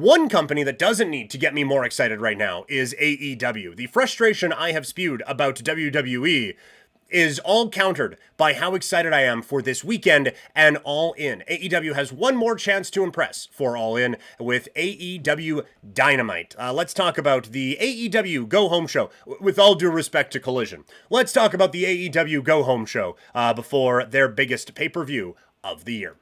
One company that doesn't need to get me more excited right now is AEW. The frustration I have spewed about WWE is all countered by how excited I am for this weekend and All In. AEW has one more chance to impress for All In with AEW Dynamite. Let's talk about the AEW Go Home Show, with all due respect to Collision. Let's talk about the AEW Go Home Show before their biggest pay-per-view of the year.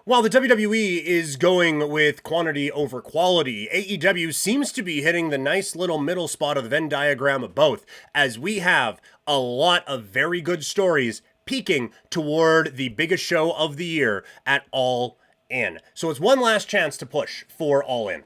While the WWE is going with quantity over quality, AEW seems to be hitting the nice little middle spot of the Venn diagram of both, as we have a lot of very good stories peaking toward the biggest show of the year at All In. So it's one last chance to push for All In.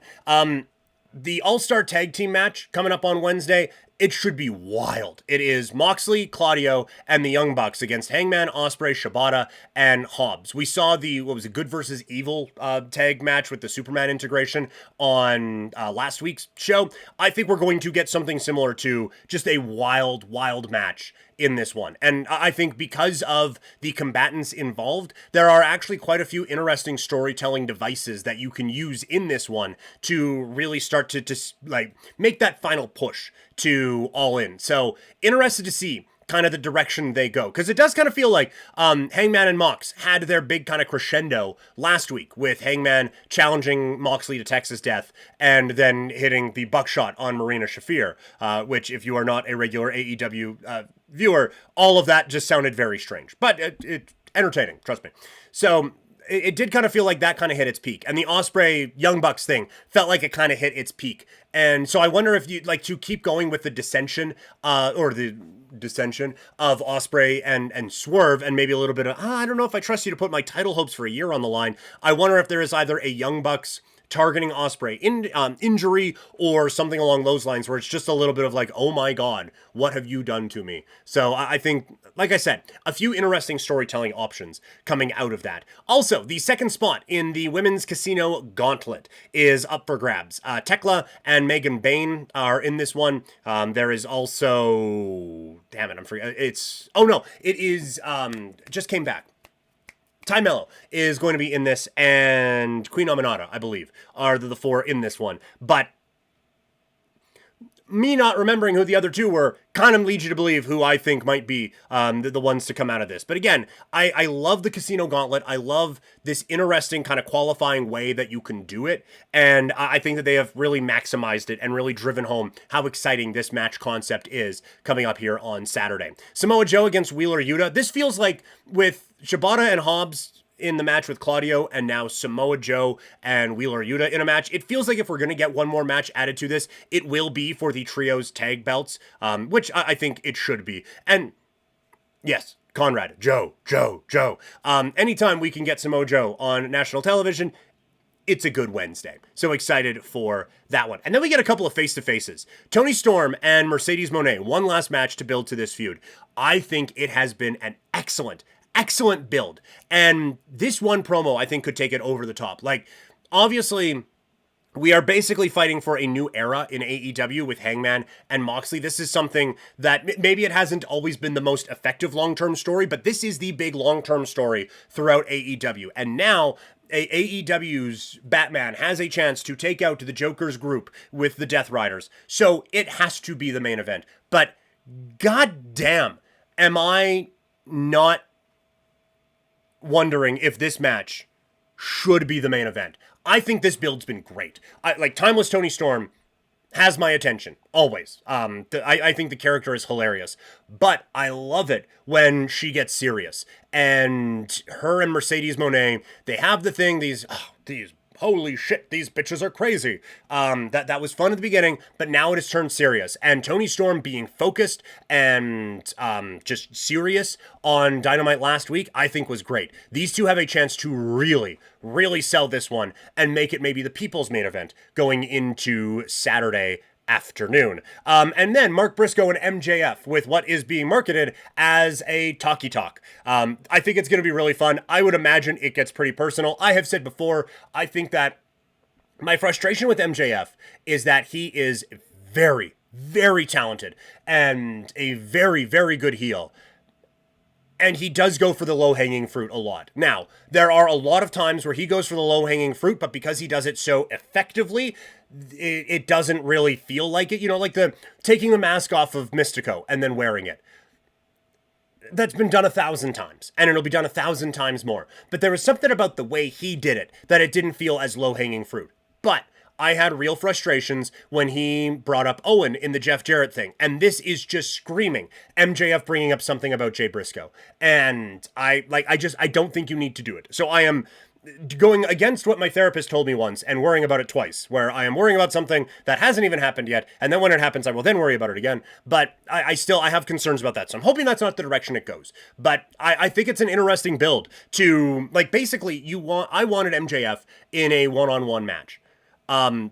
The All-Star Tag Team match coming up on Wednesday, it should be wild. It is Moxley, Claudio, and the Young Bucks against Hangman, Ospreay, Shibata, and Hobbs. We saw the, Good versus Evil tag match with the Superman integration on last week's show. I think we're going to get something similar to just a wild, wild match in this one. And I think because of the combatants involved, there are actually quite a few interesting storytelling devices that you can use in this one to really start to make that final push to All In. So interested to see kind of the direction they go, because it does kind of feel like Hangman and Mox had their big kind of crescendo last week with Hangman challenging Moxley to Texas death and then hitting the buckshot on Marina Shafir, which if you are not a regular AEW viewer, all of that just sounded very strange, but it entertaining, trust me. So it did kind of feel like that kind of hit its peak. And the Ospreay Young Bucks thing felt like it kind of hit its peak. And so I wonder if you'd like to keep going with the dissension of Ospreay and Swerve, and maybe a little bit of, I don't know if I trust you to put my title hopes for a year on the line. I wonder if there is either a Young Bucks targeting Ospreay injury or something along those lines, where it's just a little bit of like, oh my God, what have you done to me? So I think, like I said, a few interesting storytelling options coming out of that. Also, the second spot in the Women's Casino Gauntlet is up for grabs. Thekla and Megan Bayne are in this one. There is also, damn it, I'm forgetting. It is just came back. Ty Mello is going to be in this, and Queen Aminata, I believe, are the four in this one. But me not remembering who the other two were kind of leads you to believe who I think might be the ones to come out of this. But again, I love the Casino Gauntlet. I love this interesting kind of qualifying way that you can do it. And I think that they have really maximized it and really driven home how exciting this match concept is coming up here on Saturday. Samoa Joe against Wheeler Yuta. This feels like with Shibata and Hobbs in the match with Claudio, and now Samoa Joe and Wheeler Yuta in a match, it feels like if we're going to get one more match added to this, it will be for the trios tag belts, which I think it should be. And yes, Conrad, Joe. Anytime we can get Samoa Joe on national television, it's a good Wednesday. So excited for that one. And then we get a couple of face-to-faces. Toni Storm and Mercedes Moné, one last match to build to this feud. I think it has been an excellent build. And this one promo, I think, could take it over the top. Like, obviously, we are basically fighting for a new era in AEW with Hangman and Moxley. This is something that maybe it hasn't always been the most effective long-term story, but this is the big long-term story throughout AEW. And now AEW's Batman has a chance to take out the Joker's group with the Death Riders. So it has to be the main event. But goddamn, am I not wondering if this match should be the main event. I think this build's been great. Timeless Toni Storm has my attention, always. I think the character is hilarious, but I love it when she gets serious. And her and Mercedes Moné, they have the thing, these holy shit, these bitches are crazy. That was fun at the beginning, but now it has turned serious. And Toni Storm being focused and just serious on Dynamite last week, I think was great. These two have a chance to really, really sell this one and make it maybe the people's main event going into Saturday afternoon. And then Mark Briscoe and MJF with what is being marketed as a talkie talk. I think it's going to be really fun. I would imagine it gets pretty personal. I have said before, I think that my frustration with MJF is that he is very, very talented and a very, very good heel. And he does go for the low-hanging fruit a lot. Now, there are a lot of times where he goes for the low-hanging fruit, but because he does it so effectively, it doesn't really feel like it. You know, like the taking the mask off of Mystico and then wearing it. That's been done 1,000 times, and it'll be done 1,000 times more. But there was something about the way he did it that it didn't feel as low-hanging fruit. But I had real frustrations when he brought up Owen in the Jeff Jarrett thing. And this is just screaming MJF bringing up something about Jay Briscoe. And I don't think you need to do it. So I am going against what my therapist told me once and worrying about it twice, where I am worrying about something that hasn't even happened yet. And then when it happens, I will then worry about it again. But I have concerns about that. So I'm hoping that's not the direction it goes. But I think it's an interesting build to, like, basically I wanted MJF in a one-on-one match.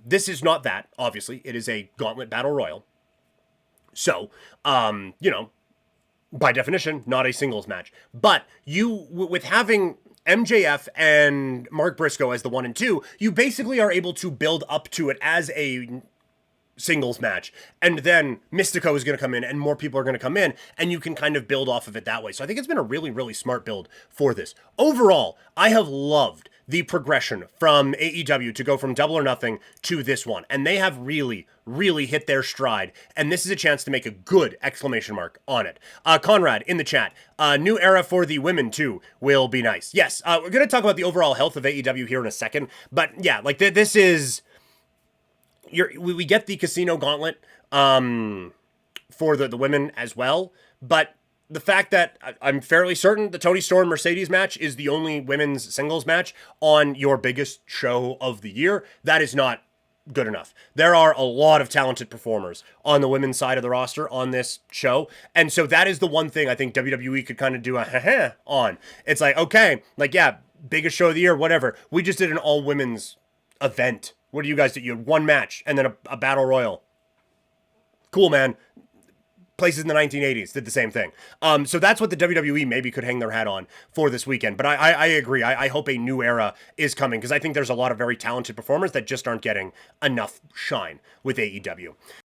This is not that, obviously. It is a Gauntlet Battle Royal. So, by definition, not a singles match. But with having MJF and Mark Briscoe as the 1 and 2, you basically are able to build up to it as a singles match. And then Mystico is going to come in and more people are going to come in and you can kind of build off of it that way. So I think it's been a really, really smart build for this. Overall, I have loved the progression from AEW to go from Double or Nothing to this one. And they have really, really hit their stride. And this is a chance to make a good exclamation mark on it. Conrad in the chat, new era for the women too will be nice. Yes, we're going to talk about the overall health of AEW here in a second. But yeah, like this is... we get the Casino Gauntlet for the women as well, but the fact that I'm fairly certain the Toni Storm Mercedes match is the only women's singles match on your biggest show of the year, that is not good enough. There are a lot of talented performers on the women's side of the roster on this show, and so that is the one thing I think WWE could kind of do a on. It's like, okay, like, yeah, biggest show of the year, whatever. We just did an all-women's event. What do you guys do? You had one match and then a battle royal. Cool, man. Places in the 1980s did the same thing. So that's what the WWE maybe could hang their hat on for this weekend. But I agree. I hope a new era is coming because I think there's a lot of very talented performers that just aren't getting enough shine with AEW.